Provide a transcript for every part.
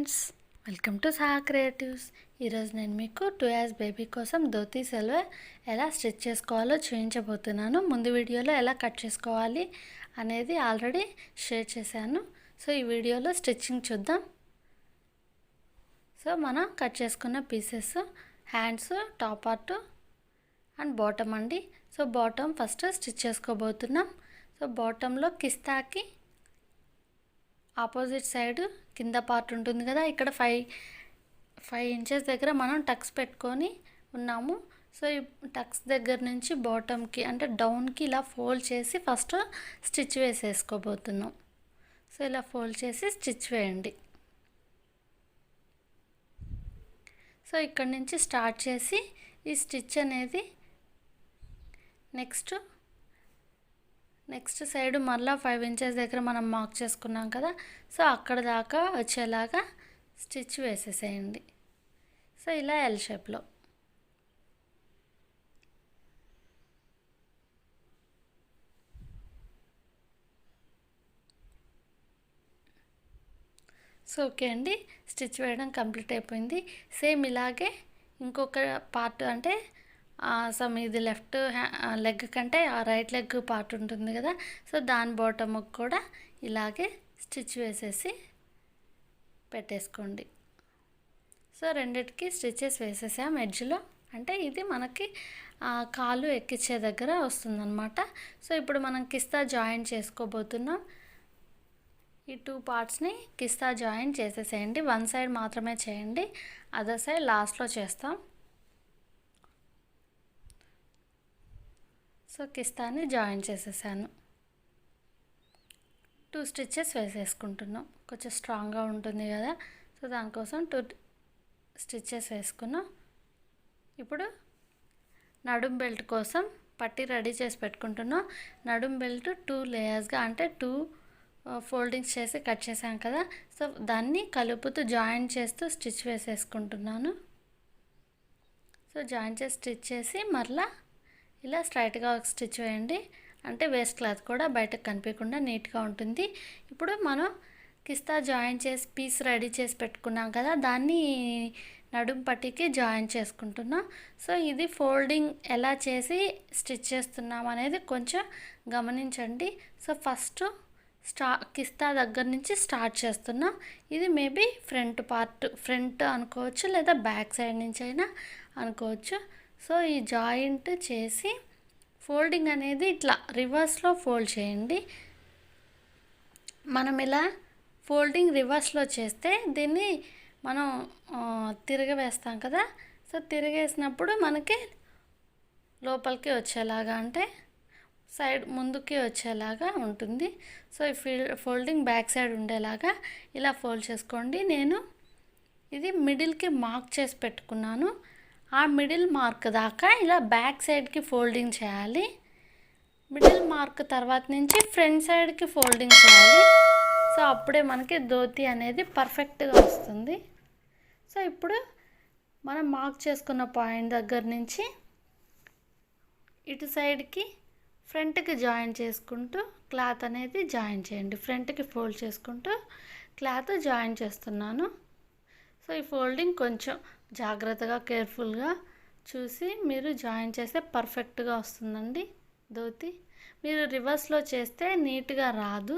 Friends, welcome to Saha creatives. ఈరోజు నేను మీకు 2 years బేబీ కోసం ధోతీ సల్వార్ ఎలా స్టిచ్ చేసుకోవాలో చూపించబోతున్నాను. ముందు వీడియోలో ఎలా కట్ చేసుకోవాలి అనేది ఆల్రెడీ షేర్ చేశాను. సో ఈ వీడియోలో స్టిచ్చింగ్ చూద్దాం. సో మనం కట్ చేసుకున్న pieces hands, top part and bottom అండి. సో బాటమ్ ఫస్ట్ స్టిచ్ చేసుకోబోతున్నాం. సో బాటంలో కిస్తాకి ఆపోజిట్ సైడ్ కింద పార్ట్ ఉంటుంది కదా, ఇక్కడ 5 inches దగ్గర మనం టక్స్ పెట్టుకొని ఉన్నాము. సో ఈ టక్స్ దగ్గర నుంచి బాటమ్కి అంటే డౌన్కి ఇలా ఫోల్డ్ చేసి ఫస్ట్ స్టిచ్ వేసేసుకోబోతున్నాం. సో ఇలా ఫోల్డ్ చేసి స్టిచ్ వేయండి. సో ఇక్కడ నుంచి స్టార్ట్ చేసి ఈ స్టిచ్ అనేది నెక్స్ట్ సైడ్ మళ్ళీ 5 inches దగ్గర మనం మార్క్ చేసుకున్నాం కదా, సో అక్కడ దాకా వచ్చేలాగా స్టిచ్ వేసేసేయండి. సో ఇలా ఎల్ షేప్లో. సో ఓకే అండి, స్టిచ్ వేయడం కంప్లీట్ అయిపోయింది. సేమ్ ఇలాగే ఇంకొక పార్ట్ అంటే ఇది లెఫ్ట్ లెగ్ కంటే ఆ రైట్ లెగ్ పార్ట్ ఉంటుంది కదా, సో దాని బాటమ్కి కూడా ఇలాగే స్టిచ్ వేసేసి పెట్టేసుకోండి. సో రెండిటికి స్టిచెస్ వేసేసాం ఎడ్జ్లో, అంటే ఇది మనకి కాలు ఎక్కించే దగ్గర వస్తుందన్నమాట. సో ఇప్పుడు మనం కిస్తా జాయిన్ చేసుకోబోతున్నాం. ఈ 2 partsని కిస్తా జాయిన్ చేసేసేయండి. 1 side మాత్రమే చేయండి, అదర్ సైడ్ లాస్ట్లో చేస్తాం. సో కిస్తాని జాయిన్ చేసేసాను. 2 stitches వేసేసుకుంటున్నాం, కొంచెం స్ట్రాంగ్గా ఉంటుంది కదా, సో దానికోసం 2 stitches వేసుకున్నాం. ఇప్పుడు నడుం బెల్ట్ కోసం పట్టి రెడీ చేసి పెట్టుకుంటున్నాం. నడుం బెల్ట్ 2 layers అంటే 2 foldings చేసి కట్ చేసాం కదా, సో దాన్ని కలుపుతూ జాయిన్ చేస్తూ స్టిచ్ వేసేసుకుంటున్నాను. సో జాయిన్ చేసి స్టిచ్ చేసి మరలా ఇలా స్ట్రైట్గా ఒక స్టిచ్ వేయండి, అంటే వేస్ట్ క్లాత్ కూడా బయటకు కనిపించకుండా నీట్గా ఉంటుంది. ఇప్పుడు మనం కిస్తా జాయిన్ చేసి పీస్ రెడీ చేసి పెట్టుకున్నాం కదా, దాన్ని నడుం పట్టికి జాయిన్ చేసుకుంటున్నాం. సో ఇది ఫోల్డింగ్ ఎలా చేసి స్టిచ్ చేస్తున్నాం అనేది కొంచెం గమనించండి. సో ఫస్ట్ కిస్తా దగ్గర నుంచి స్టార్ట్ చేస్తున్నాం. ఇది మేబీ ఫ్రంట్ అనుకోవచ్చు, లేదా బ్యాక్ సైడ్ నుంచి అయినా అనుకోవచ్చు. సో ఈ జాయింట్ చేసి ఫోల్డింగ్ అనేది ఇట్లా రివర్స్లో ఫోల్డ్ చేయండి. మనం ఇలా ఫోల్డింగ్ రివర్స్లో చేస్తే దీన్ని మనం తిరగవేస్తాం కదా, సో తిరగేసినప్పుడు మనకి లోపలికి వచ్చేలాగా అంటే సైడ్ ముందుకి వచ్చేలాగా ఉంటుంది. సో ఈ ఫోల్డింగ్ బ్యాక్ సైడ్ ఉండేలాగా ఇలా ఫోల్డ్ చేసుకోండి. నేను ఇది మిడిల్కి మార్క్ చేసి పెట్టుకున్నాను. ఆ మిడిల్ మార్క్ దాకా ఇలా బ్యాక్ సైడ్కి ఫోల్డింగ్ చేయాలి. మిడిల్ మార్క్ తర్వాత నుంచి ఫ్రంట్ సైడ్కి ఫోల్డింగ్ చేయాలి. సో అప్పుడే మనకి ధోతి అనేది పర్ఫెక్ట్గా వస్తుంది. సో ఇప్పుడు మనం మార్క్ చేసుకున్న పాయింట్ దగ్గర నుంచి ఇటు సైడ్కి ఫ్రంట్కి జాయిన్ చేసుకుంటూ క్లాత్ అనేది జాయిన్ చేయండి. ఫ్రంట్కి ఫోల్డ్ చేసుకుంటూ క్లాత్ జాయిన్ చేస్తున్నాను. సో ఈ ఫోల్డింగ్ కొంచెం జాగ్రత్తగా కేర్ఫుల్గా చూసి మీరు జాయిన్ చేస్తే పర్ఫెక్ట్గా వస్తుందండి ధోతి. మీరు రివర్స్లో చేస్తే నీట్గా రాదు.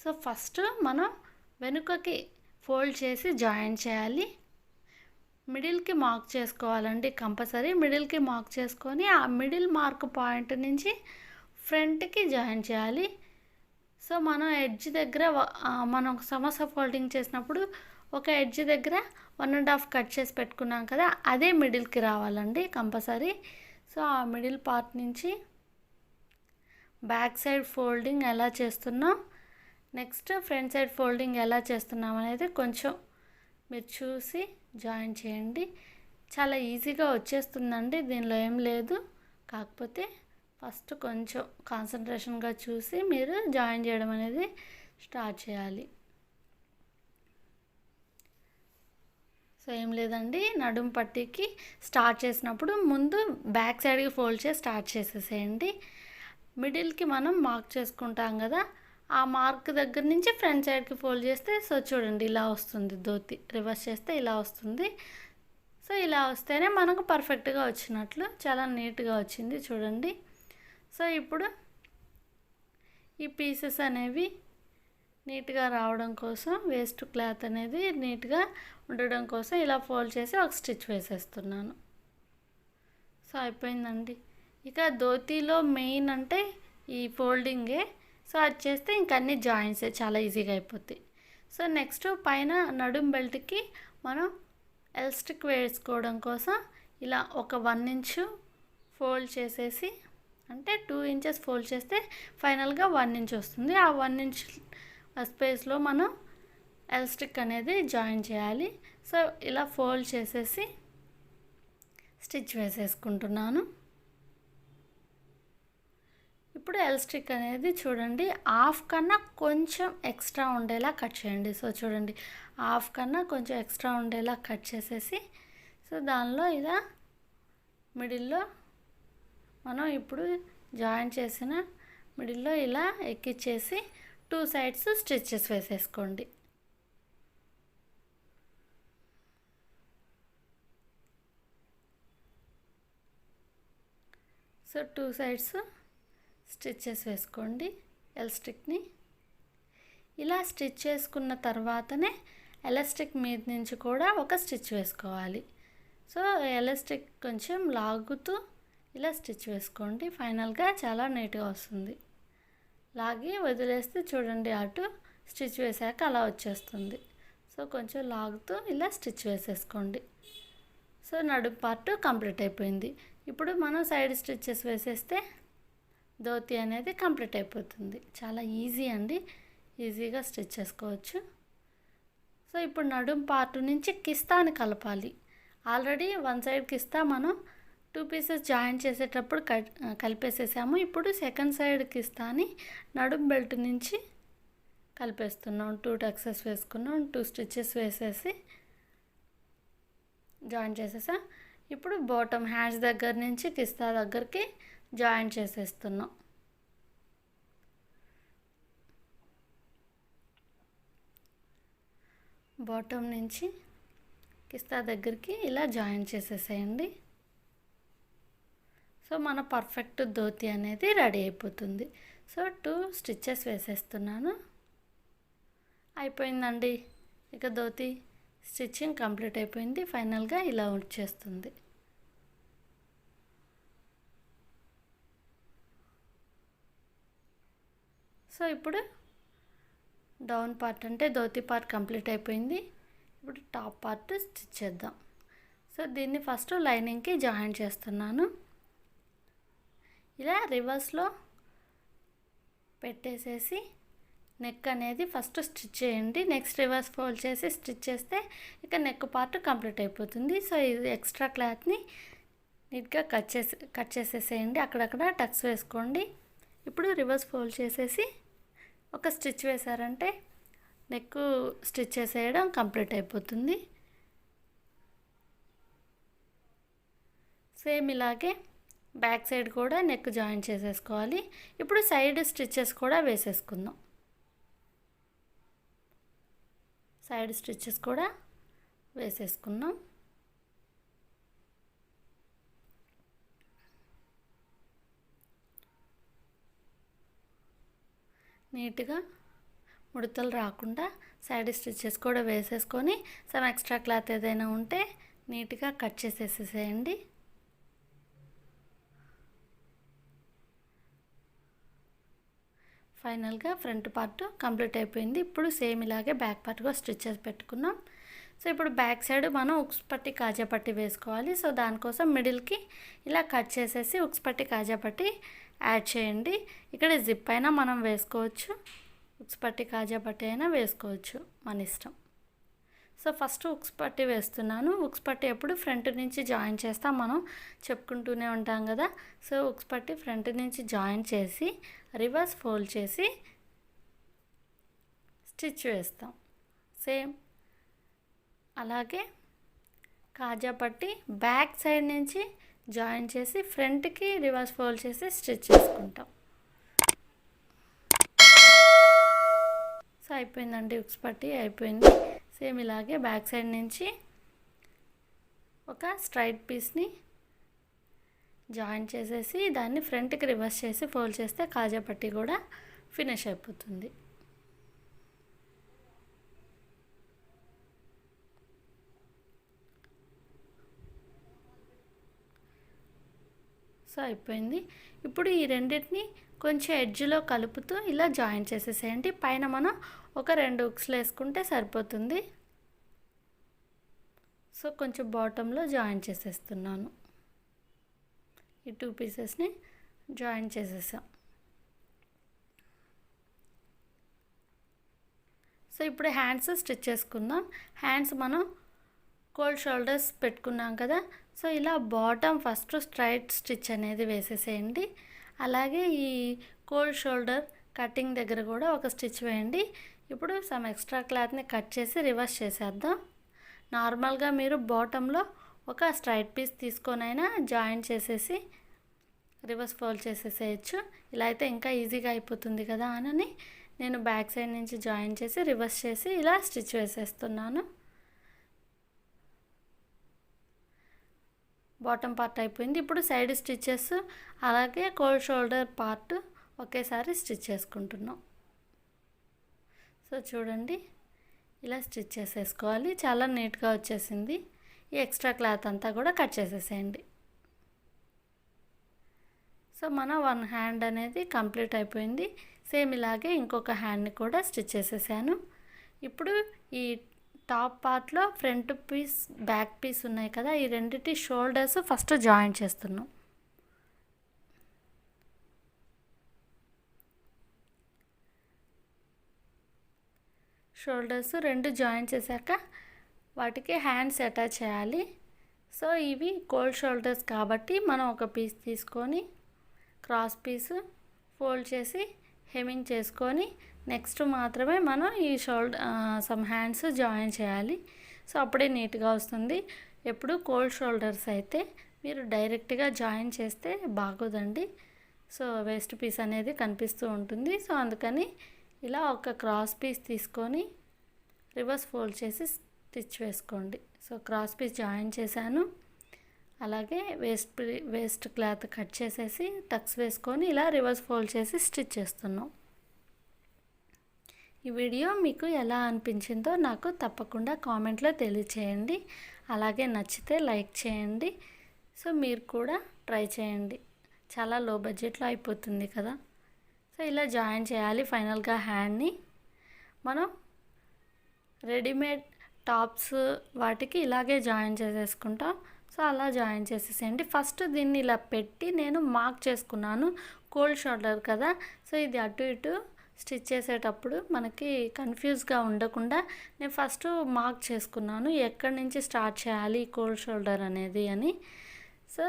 సో ఫస్ట్ మనం వెనుకకి ఫోల్డ్ చేసి జాయిన్ చేయాలి. మిడిల్కి మార్క్ చేసుకోవాలండి కంపల్సరీ. మిడిల్కి మార్క్ చేసుకొని ఆ మిడిల్ మార్క్ పాయింట్ నుంచి ఫ్రంట్కి జాయిన్ చేయాలి. సో మనం ఎడ్జ్ దగ్గర మనం సమోసా ఫోల్డింగ్ చేసినప్పుడు ఒక ఎడ్జ్ దగ్గర 1.5 కట్ చేసి పెట్టుకున్నాం కదా, అదే మిడిల్కి రావాలండి కంపల్సరీ. సో ఆ మిడిల్ పార్ట్ నుంచి బ్యాక్ సైడ్ ఫోల్డింగ్ ఎలా చేస్తున్నాం, నెక్స్ట్ ఫ్రంట్ సైడ్ ఫోల్డింగ్ ఎలా చేస్తున్నాం అనేది కొంచెం మీరు చూసి జాయిన్ చేయండి. చాలా ఈజీగా వచ్చేస్తుందండి, దీనిలో ఏం లేదు. కాకపోతే ఫస్ట్ కొంచెం కాన్సన్ట్రేషన్గా చూసి మీరు జాయిన్ చేయడం అనేది స్టార్ట్ చేయాలి. సో ఏం లేదండి, నడుం పట్టీకి స్టార్ట్ చేసినప్పుడు ముందు బ్యాక్ సైడ్కి ఫోల్డ్ చేసి స్టార్ట్ చేసేసేయండి. మిడిల్కి మనం మార్క్ చేసుకుంటాం కదా, ఆ మార్క్ దగ్గర నుంచి ఫ్రంట్ సైడ్కి ఫోల్డ్ చేస్తే సో చూడండి ఇలా వస్తుంది ధోతి. రివర్స్ చేస్తే ఇలా వస్తుంది. సో ఇలా వస్తేనే మనకు పర్ఫెక్ట్గా వచ్చినట్లు, చాలా నీట్గా వచ్చింది చూడండి. సో ఇప్పుడు ఈ పీసెస్ అనేవి నీట్గా రావడం కోసం, వేస్ట్ క్లాత్ అనేది నీట్గా ఉండడం కోసం ఇలా ఫోల్డ్ చేసి ఒక స్టిచ్ వేసేస్తున్నాను. సో అయిపోయిందండి. ఇక ధోతిలో మెయిన్ అంటే ఈ ఫోల్డింగే. సో అది చేస్తే ఇంక అన్ని జాయింట్సే చాలా ఈజీగా అయిపోతాయి. సో నెక్స్ట్ పైన నడుం బెల్ట్కి మనం ఎలాస్టిక్ వేసుకోవడం కోసం ఇలా ఒక 1 ఇంచు ఫోల్డ్ చేసేసి, అంటే 2 ఇంచెస్ ఫోల్డ్ చేస్తే ఫైనల్గా 1 ఇంచ్ వస్తుంది. ఆ 1 ఇంచ్ స్పేస్లో మనం ఎలాస్టిక్ అనేది జాయిన్ చేయాలి. సో ఇలా ఫోల్డ్ చేసేసి స్టిచ్ వేసేసుకుంటున్నాను. ఇప్పుడు ఎలాస్టిక్ అనేది చూడండి హాఫ్ కన్నా కొంచెం ఎక్స్ట్రా ఉండేలా కట్ చేయండి. సో చూడండి హాఫ్ కన్నా కొంచెం ఎక్స్ట్రా ఉండేలా కట్ చేసేసి, సో దానిలో ఇలా మిడిల్లో మనం ఇప్పుడు జాయిన్ చేసిన మిడిల్లో ఇలా ఎక్కిచ్చేసి 2 సైడ్స్ స్టిచ్చెస్ వేసేసుకోండి. సో 2 సైడ్స్ స్టిచ్చెస్ వేసుకోండి ఎలాస్టిక్ని. ఇలా స్టిచ్ చేసుకున్న తర్వాతనే ఎలాస్టిక్ మీద నుంచి కూడా ఒక స్టిచ్ వేసుకోవాలి. సో ఎలాస్టిక్ కొంచెం లాగుతూ ఇలా స్టిచ్ వేసుకోండి. ఫైనల్గా చాలా నీట్గా వస్తుంది. లాగి వదిలేస్తే చూడండి అటు స్టిచ్ వేసాక అలా వచ్చేస్తుంది. సో కొంచెం లాగుతూ ఇలా స్టిచ్ వేసేసుకోండి. సో నడుము పార్ట్ కంప్లీట్ అయిపోయింది. ఇప్పుడు మనం సైడ్ స్టిచ్చెస్ వేసేస్తే ధోతి అనేది కంప్లీట్ అయిపోతుంది. చాలా ఈజీ అండి, ఈజీగా స్టిచ్ చేసుకోవచ్చు. సో ఇప్పుడు నడుము పార్ట్ నుంచి కిస్తాని కలపాలి. ఆల్రెడీ 1 సైడ్ కిస్తా మనం 2 పీసెస్ జాయిన్ చేసేటప్పుడు కలిపేసేసాము. ఇప్పుడు సెకండ్ సైడ్ కిస్తాని నడుము బెల్ట్ నుంచి కలిపేస్తున్నాం. 2 టక్సెస్ వేసుకున్నాం, 2 స్టిచ్చెస్ వేసేసి జాయిన్ చేసేసా. ఇప్పుడు బాటమ్ హ్యాండ్స్ దగ్గర నుంచి కిస్తా దగ్గరికి జాయిన్ చేసేస్తున్నాం. బాటమ్ నుంచి కిస్తా దగ్గరికి ఇలా జాయిన్ చేసేసేయండి. సో మన పర్ఫెక్ట్ ధోతి అనేది రెడీ అయిపోతుంది. సో 2 స్టిచ్చెస్ వేసేస్తున్నాను. అయిపోయిందండి. ఇక ధోతి స్టిచ్చింగ్ కంప్లీట్ అయిపోయింది. ఫైనల్గా ఇలా వచ్చేస్తుంది. సో ఇప్పుడు డౌన్ పార్ట్ అంటే ధోతి పార్ట్ కంప్లీట్ అయిపోయింది. ఇప్పుడు టాప్ పార్ట్ స్టిచ్ చేద్దాం. సో దీన్ని ఫస్ట్ లైనింగ్కి జాయిన్ చేస్తున్నాను. ఇలా రివర్స్లో పెట్టేసేసి నెక్ అనేది ఫస్ట్ స్టిచ్ చేయండి. నెక్స్ట్ రివర్స్ ఫోల్డ్ చేసి స్టిచ్ చేస్తే ఇక నెక్ పార్ట్ కంప్లీట్ అయిపోతుంది. సో ఇది ఎక్స్ట్రా క్లాత్ని నీట్గా కట్ చేసేసేయండి. అక్కడక్కడ టక్స్ వేసుకోండి. ఇప్పుడు రివర్స్ ఫోల్డ్ చేసేసి ఒక స్టిచ్ వేసారంటే నెక్ స్టిచ్ చేసేయడం కంప్లీట్ అయిపోతుంది. సేమ్ ఇలాగే బ్యాక్ సైడ్ కూడా నెక్ జాయిన్ చేసేసుకోవాలి. ఇప్పుడు సైడ్ స్టిచ్చెస్ కూడా వేసేసుకుందాం. సైడ్ స్టిచ్చెస్ కూడా వేసేసుకున్నాం. నీట్గా ముడతలు రాకుండా సైడ్ స్టిచ్చెస్ కూడా వేసేసుకొని సమ్ ఎక్స్ట్రా క్లాత్ ఏదైనా ఉంటే నీట్గా కట్ చేసేసేయండి. ఫైనల్గా ఫ్రంట్ పార్ట్ కంప్లీట్ అయిపోయింది. ఇప్పుడు సేమ్ ఇలాగే బ్యాక్ పార్ట్ కూడా స్టిచ్చెస్ పెట్టుకున్నాం. సో ఇప్పుడు బ్యాక్ సైడ్ మనం ఉక్స్ పట్టి కాజా పట్టి వేసుకోవాలి. సో దానికోసం మిడిల్కి ఇలా కట్ చేసేసి ఉక్స్ పట్టి కాజా పట్టి యాడ్ చేయండి. ఇక్కడ జిప్ అయినా మనం వేసుకోవచ్చు, ఉక్స్ పట్టి కాజా పట్టి అయినా వేసుకోవచ్చు, మన ఇష్టం. సో ఫస్ట్ ఉక్స్ పట్టి వేస్తున్నాను. ఉక్స్ పట్టి ఎప్పుడు ఫ్రంట్ నుంచి జాయిన్ చేస్తాం, మనం చెప్పుకుంటూనే ఉంటాం కదా. సో ఉక్స్ పట్టి ఫ్రంట్ నుంచి జాయిన్ చేసి రివర్స్ ఫోల్డ్ చేసి స్టిచ్ వేస్తాం. సేమ్ అలాగే కాజా పట్టి బ్యాక్ సైడ్ నుంచి జాయిన్ చేసి ఫ్రంట్కి రివర్స్ ఫోల్డ్ చేసి స్టిచ్ చేసుకుంటాం. అయిపోయిందండి, ఉక్స్ పట్టి అయిపోయింది. సేమ్ ఇలాగే బ్యాక్ సైడ్ నుంచి ఒక స్ట్రైట్ పీస్ని జాయిన్ చేసేసి దాన్ని ఫ్రంట్కి రివర్స్ చేసి ఫోల్డ్ చేస్తే కాజా పట్టి కూడా ఫినిష్ అయిపోతుంది. సో అయిపోయింది. ఇప్పుడు ఈ రెండింటిని కొంచెం ఎడ్జ్లో కలుపుతూ ఇలా జాయిన్ చేసేసేయండి. పైన మనం ఒక 2 ఉక్స్లు వేసుకుంటే సరిపోతుంది. సో కొంచెం బాటంలో జాయిన్ చేసేస్తున్నాను. ఈ 2 పీసెస్ని జాయిన్ చేసేసాం. సో ఇప్పుడు హ్యాండ్స్ స్టిచ్ చేసుకుందాం. హ్యాండ్స్ మనం కోల్డ్ షోల్డర్స్ పెట్టుకున్నాం కదా, సో ఇలా బాటమ్ ఫస్ట్ స్ట్రైట్ స్టిచ్ అనేది వేసేసేయండి. అలాగే ఈ కోల్డ్ షోల్డర్ కటింగ్ దగ్గర కూడా ఒక స్టిచ్ వేయండి. ఇప్పుడు సమ్ ఎక్స్ట్రా క్లాత్ని కట్ చేసి రివర్స్ చేసేద్దాం. నార్మల్గా మీరు బాటంలో ఒక స్ట్రైట్ పీస్ తీసుకొనైనా జాయిన్ చేసేసి రివర్స్ ఫోల్డ్ చేసేసేయచ్చు. ఇలా అయితే ఇంకా ఈజీగా అయిపోతుంది కదా అని నేను బ్యాక్ సైడ్ నుంచి జాయిన్ చేసి రివర్స్ చేసి ఇలా స్టిచ్ వేసేస్తున్నాను. బాటమ్ పార్ట్ అయిపోయింది. ఇప్పుడు సైడ్ స్టిచెస్ అలాగే కోల్డ్ షోల్డర్ పార్ట్ ఒకేసారి స్టిచ్ చేసుకుంటున్నాం. సో చూడండి, ఇలా స్టిచ్ చేసేసుకోవాలి. చాలా నీట్గా వచ్చేసింది. ఈ ఎక్స్ట్రా క్లాత్ అంతా కూడా కట్ చేసేసేయండి. సో మన 1 హ్యాండ్ అనేది కంప్లీట్ అయిపోయింది. సేమ్ ఇలాగే ఇంకొక హ్యాండ్ని కూడా స్టిచ్ చేసేసాను. ఇప్పుడు ఈ టాప్ పార్ట్లో ఫ్రంట్ పీస్ బ్యాక్ పీస్ ఉన్నాయి కదా, ఈ రెండిటి షోల్డర్స్ ఫస్ట్ జాయిన్ చేస్తున్నాం. షోల్డర్స్ 2 జాయిన్ చేశాక వాటికి హ్యాండ్స్ అటాచ్ చేయాలి. సో ఇవి కోల్డ్ షోల్డర్స్ కాబట్టి మనం ఒక పీస్ తీసుకొని క్రాస్ పీస్ ఫోల్డ్ చేసి హెమ్మింగ్ చేసుకొని నెక్స్ట్ మాత్రమే మనం ఈ సమ్ హ్యాండ్స్ జాయిన్ చేయాలి. సో అప్పుడే నీట్గా వస్తుంది. ఎప్పుడు కోల్డ్ షోల్డర్స్ అయితే మీరు డైరెక్ట్గా జాయిన్ చేస్తే బాగోదండి. సో వేస్ట్ పీస్ అనేది కనిపిస్తూ ఉంటుంది. సో అందుకని ఇలా ఒక క్రాస్ పీస్ తీసుకొని రివర్స్ ఫోల్డ్ చేసి స్టిచ్ వేసుకోండి. సో క్రాస్ పీస్ జాయిన్ చేశాను. అలాగే వేస్ట్ క్లాత్ కట్ చేసేసి టక్స్ వేసుకొని ఇలా రివర్స్ ఫోల్డ్ చేసి స్టిచ్ చేస్తున్నాం. ఈ వీడియో మీకు ఎలా అనిపించిందో నాకు తప్పకుండా కామెంట్లో తెలియచేయండి. అలాగే నచ్చితే లైక్ చేయండి. సో మీరు కూడా ట్రై చేయండి. చాలా లో బడ్జెట్లో అయిపోతుంది కదా. సో ఇలా జాయిన్ చేయాలి. ఫైనల్గా హ్యాండ్ని మనం రెడీమేడ్ టాప్స్ వాటికి ఇలాగే జాయిన్ చేసేసుకుంటాం. సో అలా జాయిన్ చేసేసేయండి. ఫస్ట్ దీన్ని ఇలా పెట్టి నేను మార్క్ చేసుకున్నాను. కోల్డ్ షోల్డర్ కదా, సో ఇది అటు ఇటు స్టిచ్ చేసేటప్పుడు మనకి కన్ఫ్యూజ్గా ఉండకుండా నేను ఫస్ట్ మార్క్ చేసుకున్నాను ఎక్కడి నుంచి స్టార్ట్ చేయాలి కోల్డ్ షోల్డర్ అనేది అని. సో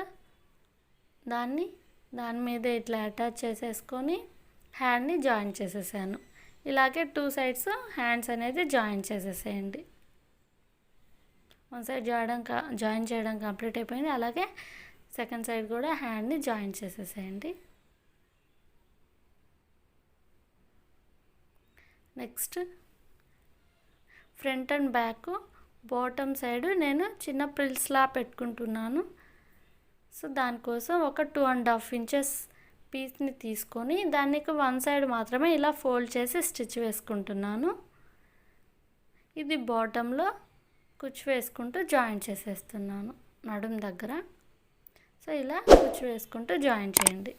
దాని మీద ఇట్లా అటాచ్ చేసేసుకొని హ్యాండ్ని జాయిన్ చేసేసాను. ఇలాగే 2 సైడ్స్ హ్యాండ్స్ అనేది జాయిన్ చేసేసేయండి. 1 సైడ్ జాయిన్ చేయడం కంప్లీట్ అయిపోయింది. అలాగే సెకండ్ సైడ్ కూడా హ్యాండ్ని జాయిన్ చేసేసేయండి. Next front and back bottom side నేను చిన్న ప్రిల్స్లా పెట్టుకుంటున్నాను. సో దానికోసం ఒక 2.5 ఇంచెస్ పీస్ని తీసుకొని దానికి 1 సైడ్ మాత్రమే ఇలా ఫోల్డ్ చేసి స్టిచ్ వేసుకుంటున్నాను. ఇది బాటంలో కుచ్చు వేసుకుంటూ జాయిన్ చేసేస్తున్నాను నడుం దగ్గర. సో ఇలా కుచ్చు వేసుకుంటూ జాయిన్ చేయండి.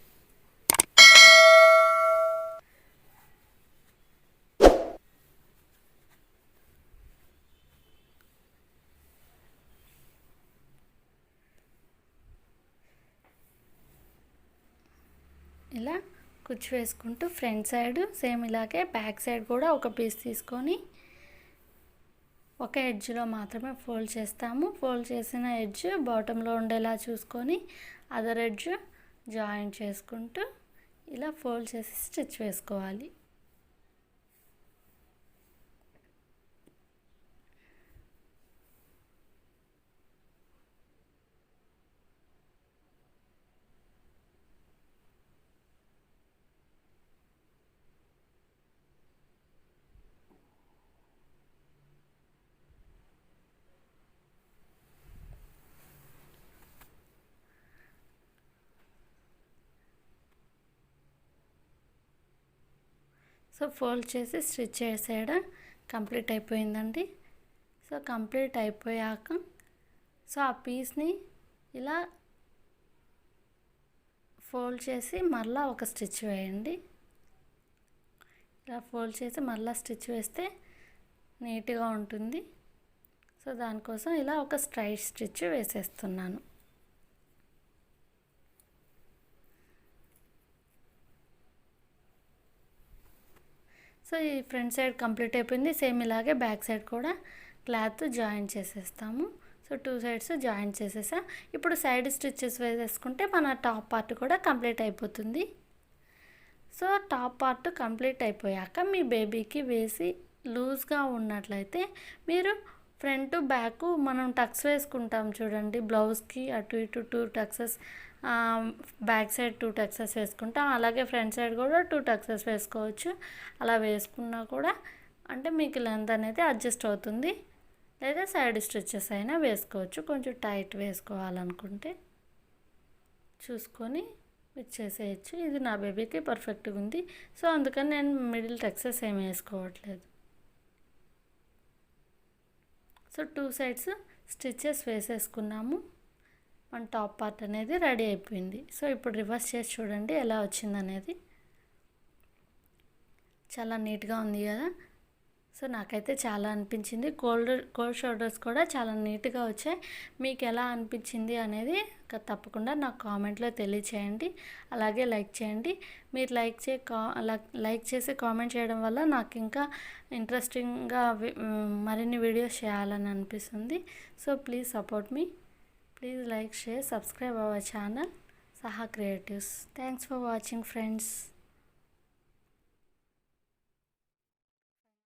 ఇలా కుచ్చు వేసుకుంటూ ఫ్రంట్ సైడ్ సేమ్ ఇలాగే బ్యాక్ సైడ్ కూడా ఒక పీస్ తీసుకొని ఒక ఎడ్జ్లో మాత్రమే ఫోల్డ్ చేస్తాము. ఫోల్డ్ చేసిన ఎడ్జ్ బాటంలో ఉండేలా చూసుకొని అదర్ ఎడ్జ్ జాయిన్ చేసుకుంటూ ఇలా ఫోల్డ్ చేసి స్టిచ్ వేసుకోవాలి. సో ఫోల్డ్ చేసి స్టిచ్ చేసేయడం కంప్లీట్ అయిపోయిందండి. సో కంప్లీట్ అయిపోయాక సో ఆ పీస్ని ఇలా ఫోల్డ్ చేసి మళ్ళీ ఒక స్టిచ్ వేయండి. ఇలా ఫోల్డ్ చేసి మళ్ళీ స్టిచ్ వేస్తే నీట్గా ఉంటుంది. సో దానికోసం ఇలా ఒక స్ట్రైట్ స్టిచ్ వేసేస్తున్నాను. సో ఈ ఫ్రంట్ సైడ్ కంప్లీట్ అయిపోయింది. సేమ్ ఇలాగే బ్యాక్ సైడ్ కూడా క్లాత్ జాయిన్ చేసేస్తాము. సో 2 సైడ్స్ జాయిన్ చేసేసా. ఇప్పుడు సైడ్ స్టిచ్చెస్ వేసేసుకుంటే మన టాప్ పార్ట్ కూడా కంప్లీట్ అయిపోతుంది. సో టాప్ పార్ట్ కంప్లీట్ అయిపోయాక మీ బేబీకి వేసి లూజ్గా ఉన్నట్లయితే మీరు ఫ్రంట్ బ్యాక్ మనం టక్స్ వేసుకుంటాం చూడండి, బ్లౌజ్కి అటు ఇటు 2 టక్సెస్, బ్యాక్ సైడ్ 2 టక్సెస్ వేసుకుంటాం. అలాగే ఫ్రంట్ సైడ్ కూడా 2 టక్సెస్ వేసుకోవచ్చు. అలా వేసుకున్నా కూడా అంటే మీకు లెంత్ అనేది అడ్జస్ట్ అవుతుంది. లేదా సైడ్ స్టిచ్చెస్ అయినా వేసుకోవచ్చు. కొంచెం టైట్ వేసుకోవాలనుకుంటే చూసుకొని మీరు చేసేయచ్చు. ఇది నా బేబీకి పర్ఫెక్ట్గా ఉంది. సో అందుకని నేను మిడిల్ టక్సెస్ ఏమి వేసుకోవట్లేదు. సో 2 సైడ్స్ స్టిచ్చెస్ వేసేసుకున్నాము. మన టాప్ పార్ట్ అనేది రెడీ అయిపోయింది. సో ఇప్పుడు రివర్స్ చేసి చూడండి ఎలా వచ్చిందనేది. చాలా నీట్గా ఉంది కదా. సో నాకైతే చాలా అనిపించింది. కోల్డ్ షోల్డర్స్ కూడా చాలా నీట్గా వచ్చాయి. మీకు ఎలా అనిపించింది అనేది తప్పకుండా నాకు కామెంట్లో తెలియచేయండి. అలాగే లైక్ చేయండి. మీరు లైక్ చేసి కామెంట్ చేయడం వల్ల నాకు ఇంకా ఇంట్రెస్టింగ్గా మరిన్ని వీడియోస్ చేయాలని అనిపిస్తుంది. So please support me. Please like, share, subscribe our channel Saha Creatives. Thanks for watching, friends.